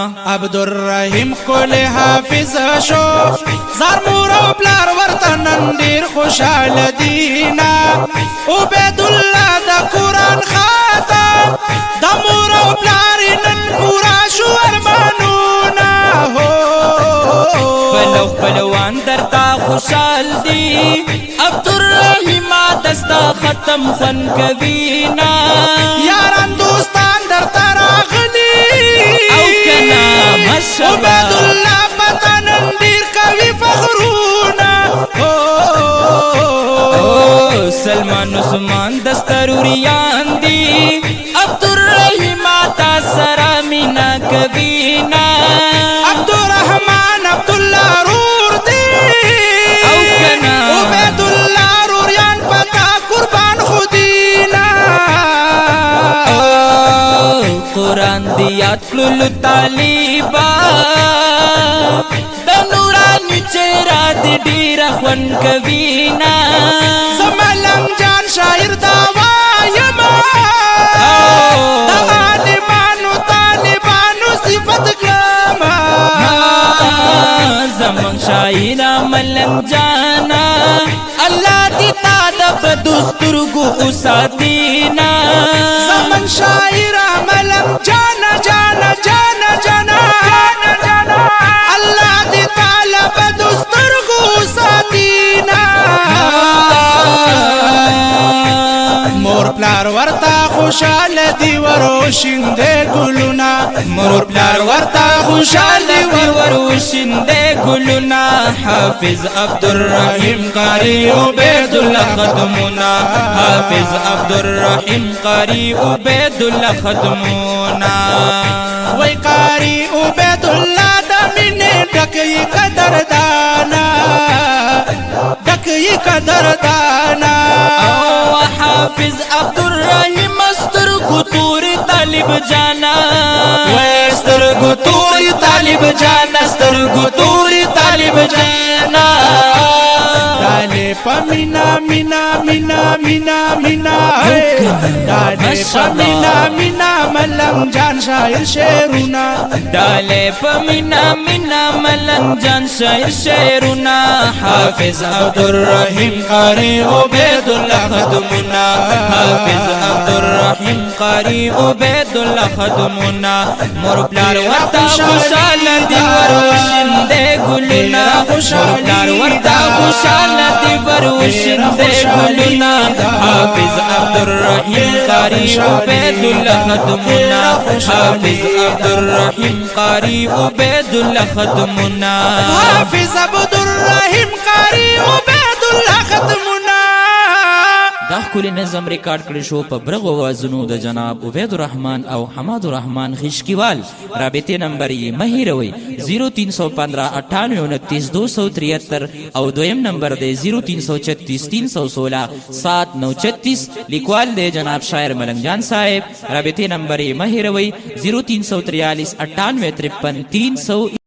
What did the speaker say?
عبدالرحیم کل حافظ شو زار مور او پلار ورته نن ډیر خوشاله دینا عبیدالله د قرآن خاطر د مور او پلار نن پورا شو ارمانونه پلو پلوان درتا خوشحال دی عبدالرحیم دستا ختم خون کوینا یاران دوستان درتا راغلی او کنا مشالله عبیدالله پتا نن ډیر کوي فخرونه سلمان عثمان دستروریان دی عبدالرحیم تا سرا مینا کوینا عبدالرحمن عبدالله رور دی او کنا عبیدالله روریان پتا قربان خودینا قرآن دیات کلو طالبا د نورانی چیرا دی ډیر خون کوینا زملنګ جان شاعر دا وایما دا عالمانو طالبانو صفت کلما زمن شاعر ملنګ جانا الله دی تا د بدسترګو اوساتینا زمن شاعر ملنګ جانا جانا جانا جانا الله دی طالب دسترګو ساتینا مور پلار ورتا خوشاله دی وروشنده ګلونا مور پلار ورتا خوشاله دی وروشنده ګلونا حافظ عبدالرحیم قاری عبیدالله ختمونا حافظ عبدالرحیم قاری عبیدالله ختمونا وای قاری عبیدالله د مینې ډکې قدردانا ډکې قدردانا حافظ عبدالرحیم سترګو تورې طالب جانا سترګو تورې طالب جانا سترګو تورې طالب جانا دالې پمینا مینا مینا مینا مینا دالې پمینا مینا ملنګ جان شاعر شعرونه دالې پمینا مینا ملنګ جان شاعر شعرونه حافظ عبدالرحیم قاری عبیدالله ختمونا حافظ عبدالرحیم قاری عبیدالله ختمونا مور پلار ورتا خوشاله دی وروشنده ګلونا مور پلار ورتا خوشاله دی وروشنده ګلونا حافظ عبدالرحیم قاری عبیدالله ختمونا حافظ عبدالرحیم قاری عبیدالله ختمونا حافظ عبدالرحیم قاری عبیدالله ختمونا دا ښکلی نظم ریکارډ کړی شو په برغو اوازونو د جناب عبید الرحمن او حماد الرحمن خشکیوال رابطې نمبر یې مه هیروئ 0315 98 273 او دویم نمبر دی 0336 316 7936 لیکوال دی جناب شاعر ملنګ جان صاحب رابطې نمبر یې مه هیروئ 0343 98 53 300